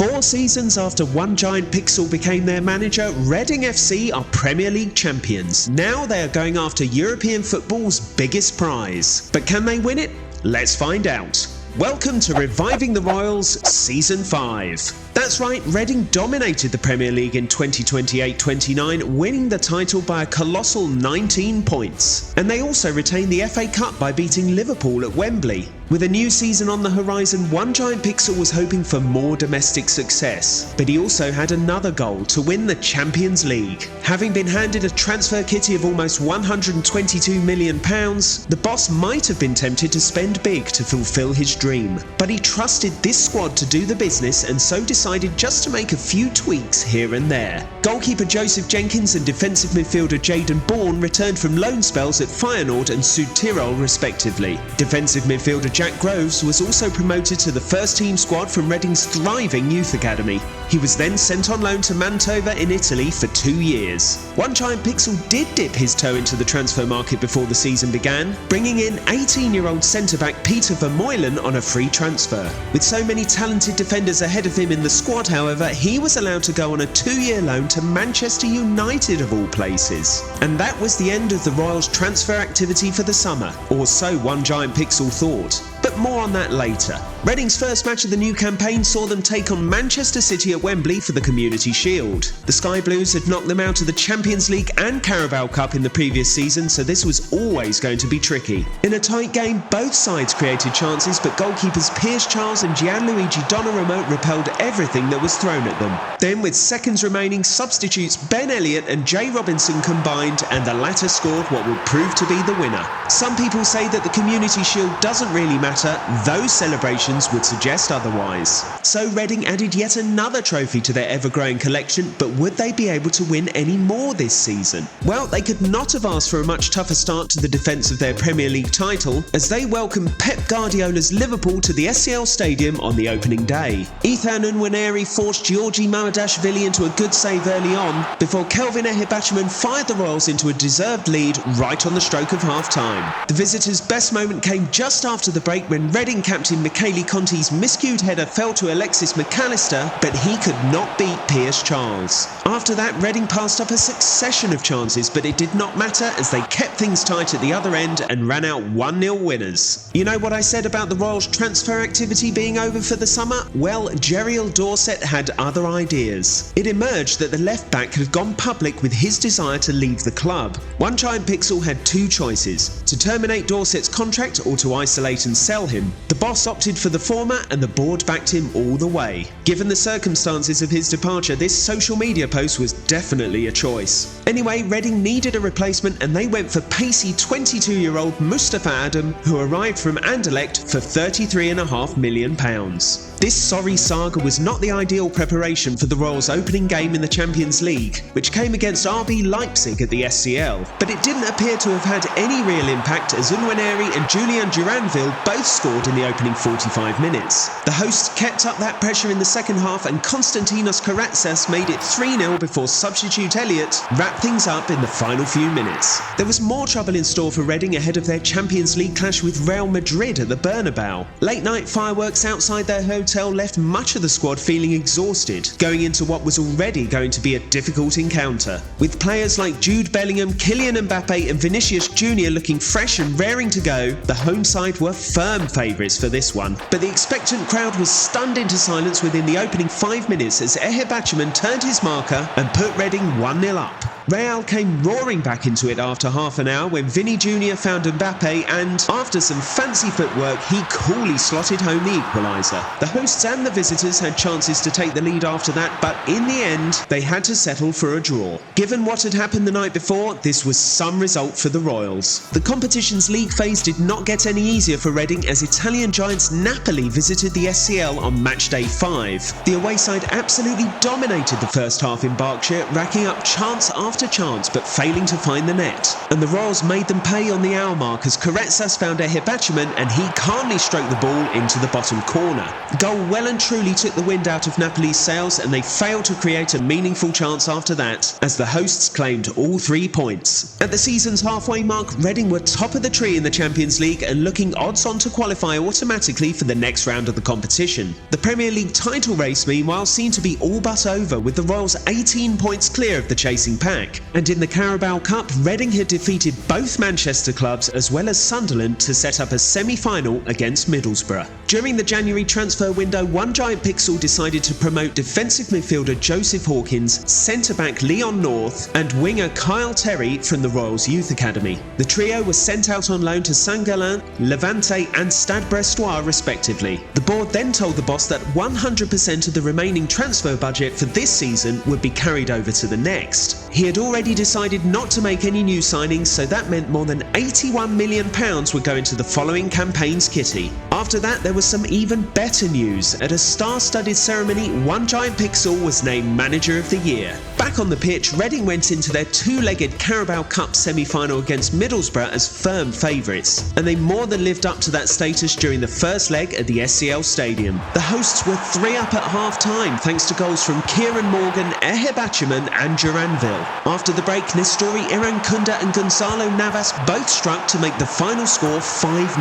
4 seasons after One Giant Pixel became their manager, Reading FC are Premier League champions. Now they are going after European football's biggest prize. But can they win it? Let's find out. Welcome to Reviving the Royals Season 5. That's right, Reading dominated the Premier League in 2028-29, winning the title by a colossal 19 points. And they also retained the FA Cup by beating Liverpool at Wembley. With a new season on the horizon, One Giant Pixel was hoping for more domestic success, but he also had another goal: to win the Champions League. Having been handed a transfer kitty of almost £122 million, the boss might have been tempted to spend big to fulfil his dream. But he trusted this squad to do the business and so decided just to make a few tweaks here and there. Goalkeeper Joseph Jenkins and defensive midfielder Jayden Bourne returned from loan spells at Feyenoord and Südtirol respectively. Defensive midfielder Jack Groves was also promoted to the first team squad from Reading's thriving youth academy. He was then sent on loan to Mantova in Italy for 2 years. One Giant Pixel did dip his toe into the transfer market before the season began, bringing in 18-year-old centre-back Peter Vermeulen on a free transfer. With so many talented defenders ahead of him in the squad, however, he was allowed to go on a 2-year loan to Manchester United of all places. And that was the end of the Royals' transfer activity for the summer, or so One Giant Pixel thought. But more on that later. Reading's first match of the new campaign saw them take on Manchester City at Wembley for the Community Shield. The Sky Blues had knocked them out of the Champions League and Carabao Cup in the previous season, so this was always going to be tricky. In a tight game, both sides created chances, but goalkeepers Piers Charles and Gianluigi Donnarumma repelled everything that was thrown at them. Then, with seconds remaining, substitutes Ben Elliott and Jay Robinson combined, and the latter scored what would prove to be the winner. Some people say that the Community Shield doesn't really matter. Those celebrations would suggest otherwise. So Reading added yet another trophy to their ever-growing collection, but would they be able to win any more this season? Well, they could not have asked for a much tougher start to the defence of their Premier League title, as they welcomed Pep Guardiola's Liverpool to the SCL Stadium on the opening day. Ethan Nwaneri forced Georgi Mamadashvili into a good save early on, before Kelvin Ehibachiman fired the Royals into a deserved lead right on the stroke of half-time. The visitors' best moment came just after the break when Reading captain Michele Conti's miscued header fell to Alexis McAllister, but he could not beat Piers Charles. After that, Reading passed up a succession of chances, but it did not matter as they kept things tight at the other end and ran out 1-0 winners. You know what I said about the Royals' transfer activity being over for the summer? Well, Jeriel Dorset had other ideas. It emerged that the left-back had gone public with his desire to leave the club. One Giant Pixel had 2 choices: to terminate Dorset's contract or to isolate and sell him. The boss opted for the former, and the board backed him all the way. Given the circumstances of his departure, this social media post was definitely a choice. Anyway, Reading needed a replacement, and they went for pacey 22-year-old Mustafa Adam, who arrived from Anderlecht for £33.5 million. This sorry saga was not the ideal preparation for the Royals' opening game in the Champions League, which came against RB Leipzig at the SCL, but it didn't appear to have had any real impact as Nwaneri and Julian Duranville both scored in the opening 45 minutes. The hosts kept up that pressure in the second half, and Konstantinos Karatsas made it 3-0 before substitute Elliott wrapped things up in the final few minutes. There was more trouble in store for Reading ahead of their Champions League clash with Real Madrid at the Bernabeu. Late-night fireworks outside their hotel left much of the squad feeling exhausted, going into what was already going to be a difficult encounter. With players like Jude Bellingham, Kylian Mbappe and Vinicius Jr. looking fresh and raring to go, the home side were firm favourites for this one. But the expectant crowd was stunned into silence within the opening 5 minutes as Ehibachiman turned his marker and put Reading 1-0 up. Real came roaring back into it after half an hour when Vinny Jr. found Mbappe and, after some fancy footwork, he coolly slotted home the equaliser. The hosts and the visitors had chances to take the lead after that, but in the end, they had to settle for a draw. Given what had happened the night before, this was some result for the Royals. The competition's league phase did not get any easier for Reading as Italian giants Napoli visited the SCL on match day 5. The away side absolutely dominated the first half in Berkshire, racking up chance after after chance but failing to find the net. And the Royals made them pay on the hour mark as Caretsas found Ehibachiman and he calmly stroked the ball into the bottom corner. The goal well and truly took the wind out of Napoli's sails and they failed to create a meaningful chance after that as the hosts claimed all 3 points. At the season's halfway mark, Reading were top of the tree in the Champions League and looking odds on to qualify automatically for the next round of the competition. The Premier League title race, meanwhile, seemed to be all but over, with the Royals 18 points clear of the chasing pack. And in the Carabao Cup, Reading had defeated both Manchester clubs as well as Sunderland to set up a semi-final against Middlesbrough. During the January transfer window, One Giant Pixel decided to promote defensive midfielder Joseph Hawkins, centre-back Leon North and winger Kyle Terry from the Royals Youth Academy. The trio was sent out on loan to Saint-Gallen, Levante and Stade Brestois respectively. The board then told the boss that 100% of the remaining transfer budget for this season would be carried over to the next. He had already decided not to make any new signings, so that meant more than £81 million would go into the following campaign's kitty. After that, there was some even better news. At a star-studded ceremony, One Giant Pixel was named Manager of the Year. Back on the pitch, Reading went into their two-legged Carabao Cup semi-final against Middlesbrough as firm favourites, and they more than lived up to that status during the first leg at the SCL Stadium. The hosts were 3 up at half-time thanks to goals from Kieran Morgan, Ehibachiman and Duranville. After the break, Nestori Irankunda and Gonzalo Navas both struck to make the final score 5-0.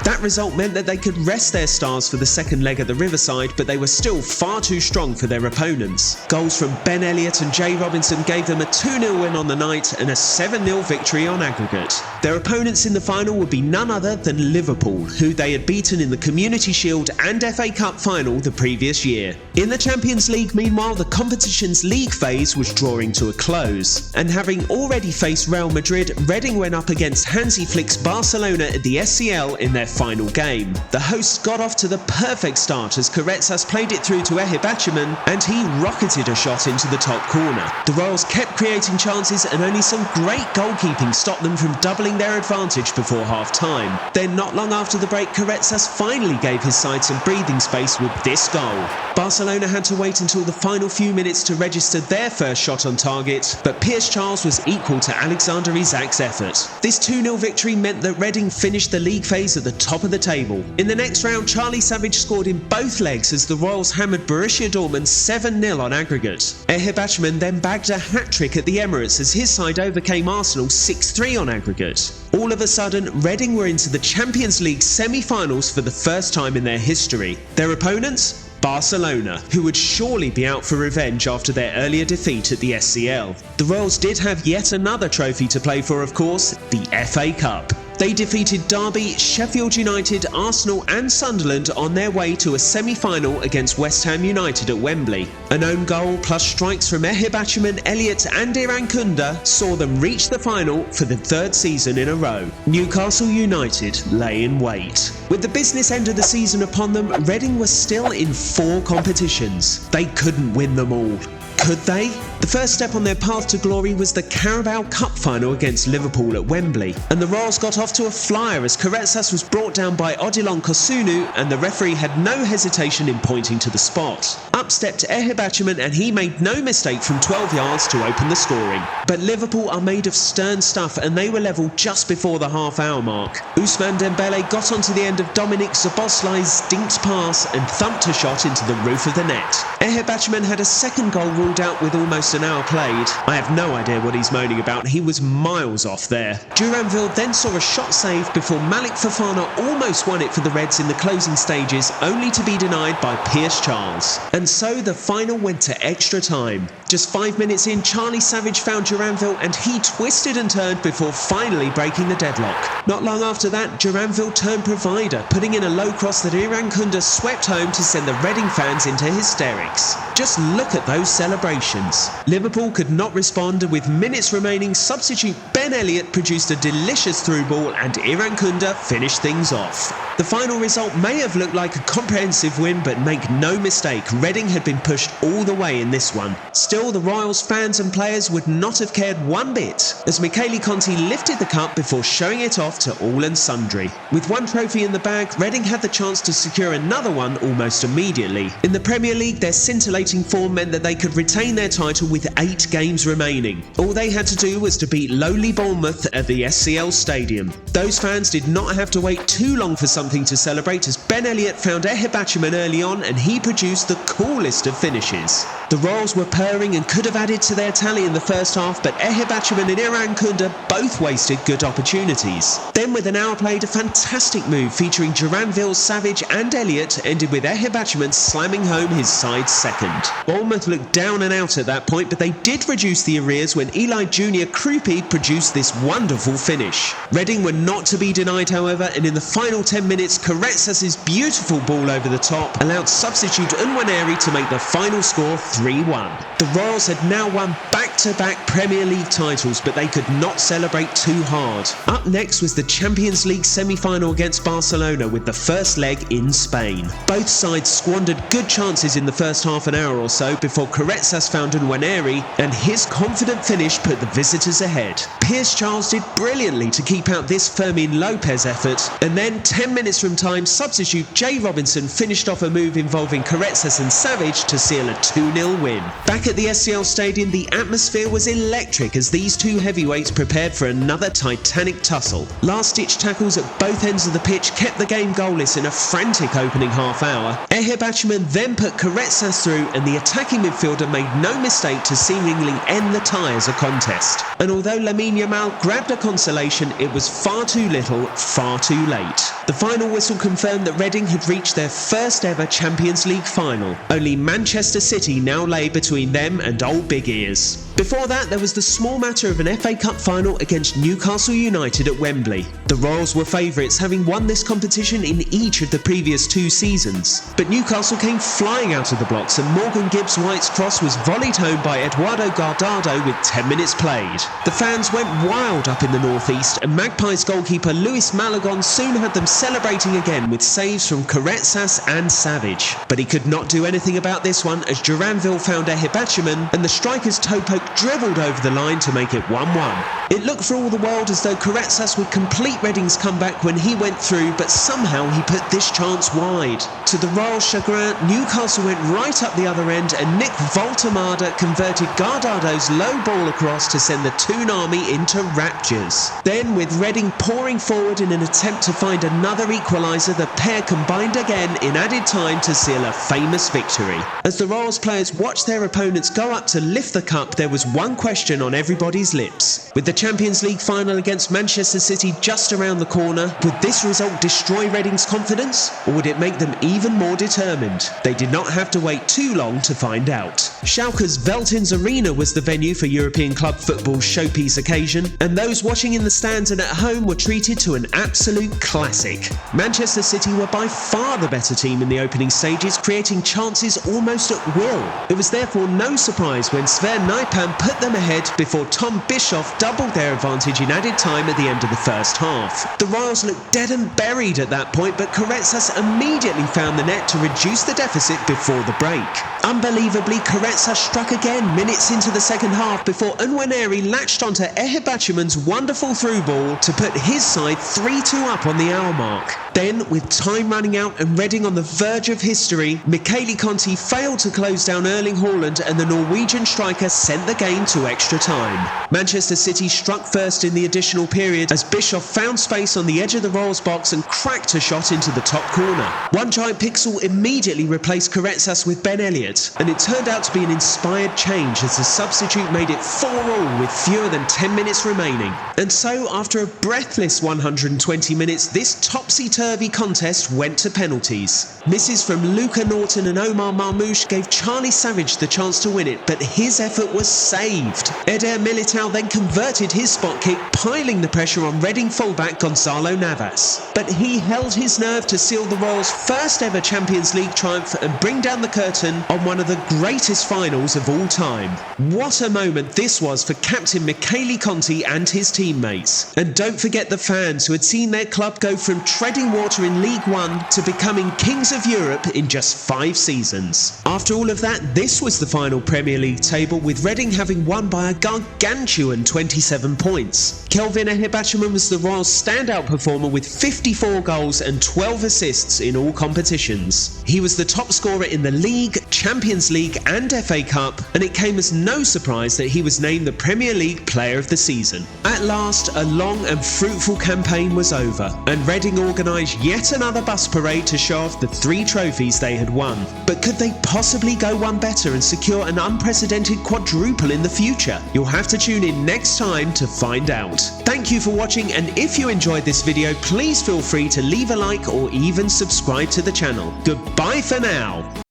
That result meant that they could rest their stars for the second leg at the Riverside, but they were still far too strong for their opponents. Goals from Ben Elliott and Jay Robinson gave them a 2-0 win on the night and a 7-0 victory on aggregate. Their opponents in the final would be none other than Liverpool, who they had beaten in the Community Shield and FA Cup final the previous year. In the Champions League, meanwhile, the competition's league phase was drawing to a close, and having already faced Real Madrid, Reading went up against Hansi Flick's Barcelona at the SCL in their final game. The hosts got off to the perfect start as Caretsas played it through to Ehibachiman and he rocketed a shot into the top corner. The Royals kept creating chances and only some great goalkeeping stopped them from doubling their advantage before half-time. Then not long after the break, Caretsas finally gave his side some breathing space with this goal. Barcelona had to wait until the final few minutes to register their first shot on target, but Pierce Charles was equal to Alexander Isak's effort. This 2-0 victory meant that Reading finished the league phase at the top of the table. In the next round, Charlie Savage scored in both legs as the Royals hammered Borussia Dortmund 7-0 on aggregate. Ehibachiman then bagged a hat-trick at the Emirates as his side overcame Arsenal 6-3 on aggregate. All of a sudden, Reading were into the Champions League semi-finals for the first time in their history. Their opponents? Barcelona, who would surely be out for revenge after their earlier defeat at the SCL. The Royals did have yet another trophy to play for, of course, the FA Cup. They defeated Derby, Sheffield United, Arsenal and Sunderland on their way to a semi-final against West Ham United at Wembley. An own goal plus strikes from Ehibachiman, Elliott and Irankunda saw them reach the final for the third season in a row. Newcastle United lay in wait. With the business end of the season upon them, Reading was still in 4 competitions. They couldn't win them all. Could they? The first step on their path to glory was the Carabao Cup final against Liverpool at Wembley, and the Royals got off to a flyer as Caretsas was brought down by Odilon Kosunu and the referee had no hesitation in pointing to the spot. Up stepped Ehibachiman and he made no mistake from 12 yards to open the scoring. But Liverpool are made of stern stuff and they were level just before the half-hour mark. Ousmane Dembele got onto the end of Dominic Szoboszlai's dinked pass and thumped a shot into the roof of the net. Ehibachiman had a second goal ruled out with almost an hour played. I have no idea what he's moaning about, he was miles off there. Duranville then saw a shot saved before Malik Fofana almost won it for the Reds in the closing stages, only to be denied by Pierce Charles. And so the final went to extra time. Just 5 minutes in, Charlie Savage found Duranville and he twisted and turned before finally breaking the deadlock. Not long after that, Duranville turned provider, putting in a low cross that Irankunda swept home to send the Reading fans into hysterics. Just look at those celebrations. Liverpool could not respond and with minutes remaining, substitute Ben Elliott produced a delicious through ball and Irankunda finished things off. The final result may have looked like a comprehensive win, but make no mistake, Reading had been pushed all the way in this one. Still, the Royals fans and players would not have cared one bit, as Michele Conti lifted the cup before showing it off to all and sundry. With one trophy in the bag, Reading had the chance to secure another one almost immediately. In the Premier League, their scintillating form meant that they could retain their title with 8 games remaining. All they had to do was to beat lowly Bournemouth at the SCL Stadium. Those fans did not have to wait too long for something to celebrate, as Ben Elliott found Ehibachiman early on and he produced the coolest of finishes. The Royals were purring and could have added to their tally in the first half, but Ehibachiman and Iran Kunda both wasted good opportunities. Then with an hour played, a fantastic move featuring Duranville, Savage and Elliott ended with Ehibachiman slamming home his side's second. Bournemouth looked down and out at that point, but they did reduce the arrears when Eli Jr. Krupi produced this wonderful finish. Reading were not to be denied, however, and in the final 10 minutes, Koretsas' beautiful ball over the top allowed substitute Nwaneri to make the final score 3-1. The Royals had now won back-to-back Premier League titles, but they could not celebrate too hard. Up next was the Champions League semi-final against Barcelona, with the first leg in Spain. Both sides squandered good chances in the first half an hour or so before Koretsas found Nwaneri, and his confident finish put the visitors ahead. Pierce Charles did brilliantly to keep out this Fermin Lopez effort, and then 10 minutes from time, substitute Jay Robinson finished off a move involving Koretsas and Savage to seal a 2-0 win. Back at the SCL Stadium, the atmosphere was electric as these two heavyweights prepared for another titanic tussle. Last-ditch tackles at both ends of the pitch kept the game goalless in a frantic opening half hour. Ehibachiman then put Koretsas through, and the attacking midfielder made no mistake to seemingly end the tie as a contest. And although Lamine Yamal grabbed a consolation, it was far too little, far too late. The final whistle confirmed that Reading had reached their first ever Champions League final. Only Manchester City now lay between them and old Big Ears. Before that, there was the small matter of an FA Cup final against Newcastle United at Wembley. The Royals were favourites, having won this competition in each of the previous 2 seasons. But Newcastle came flying out of the blocks, and Morgan Gibbs-White's cross was volleyed home by Eduardo Guardado with 10 minutes played. The fans went wild up in the northeast, and Magpies goalkeeper Luis Malagon soon had them celebrating again with saves from Koretsas and Savage. But he could not do anything about this one, as Duranville found Ehibachiman, and the striker's toe poke dribbled over the line to make it 1-1. It looked for all the world as though Koretsas would complete Reading's comeback when he went through, but somehow he put this chance wide. To the Royal chagrin, Newcastle went right up the other end, and Nick Voltemada converted Guardado's low ball across to send the Toon Army into raptures. Then, with Reading pouring forward in an attempt to find another equaliser, the pair combined again in added time to seal a famous victory. As the Royals players watched their opponents go up to lift the cup, there was one question on everybody's lips. With the Champions League final against Manchester City just around the corner, would this result destroy Reading's confidence, or would it make them even more determined? They did not have to wait too long to find out. Schalke's Veltins Arena was the venue for European club football's showpiece occasion, and those watching in the stands and at home were treated to an absolute classic. Manchester City were by far the better team in the opening stages, creating chances almost at will. It was therefore no surprise when Sven Naipan put them ahead before Tom Bischoff doubled their advantage in added time at the end of the first half. The Royals looked dead and buried at that point, but Koretsas immediately found the net to reduce the deficit before the break. Unbelievably, Koretsas struck again minutes into the second half before Nwaneri latched onto Ehibachiman's wonderful through ball to put his side 3-2 up on the hour mark. Then, with time running out and Reading on the verge of history, Michele Conti failed to close down Erling Haaland, and the Norwegian striker sent the game to extra time. Manchester City struck first in the additional period as Bischoff found space on the edge of the Royals box and cracked a shot into the top corner. One giant pixel immediately replaced Koretsas with Ben Elliott, and it turned out to be an inspired change as the substitute made it 4-4 with fewer than 10 minutes remaining. And so, after a breathless 120 minutes, this topsy-turvy contest went to penalties. Misses from Luca Norton and Omar Marmoush gave Charlie Savage the chance to win it, but his effort was saved. Eder Militao then converted his spot kick, piling the pressure on Reading fullback Gonzalo Navas. But he held his nerve to seal the Royals' first ever Champions League triumph and bring down the curtain on one of the greatest finals of all time. What a moment this was for captain Michele Conti and his teammates. And don't forget the fans who had seen their club go from treading water in League One to becoming Kings of Europe in just 5 seasons. After all of that, this was the final Premier League table, with Reading having won by a gargantuan 27 points. Kelvin Ehebachaman was the Royals' standout performer with 54 goals and 12 assists in all competitions. He was the top scorer in the League, Champions League and FA Cup, and it came as no surprise that he was named the Premier League Player of the Season. At last, a long and fruitful campaign was over, and Reading organised yet another bus parade to show off the 3 trophies they had won. But could they possibly go one better and secure an unprecedented quadruple in the future? You'll have to tune in next time to find out. Thank you for watching, and if you enjoyed this video, please feel free to leave a like or even subscribe to the channel. Goodbye for now.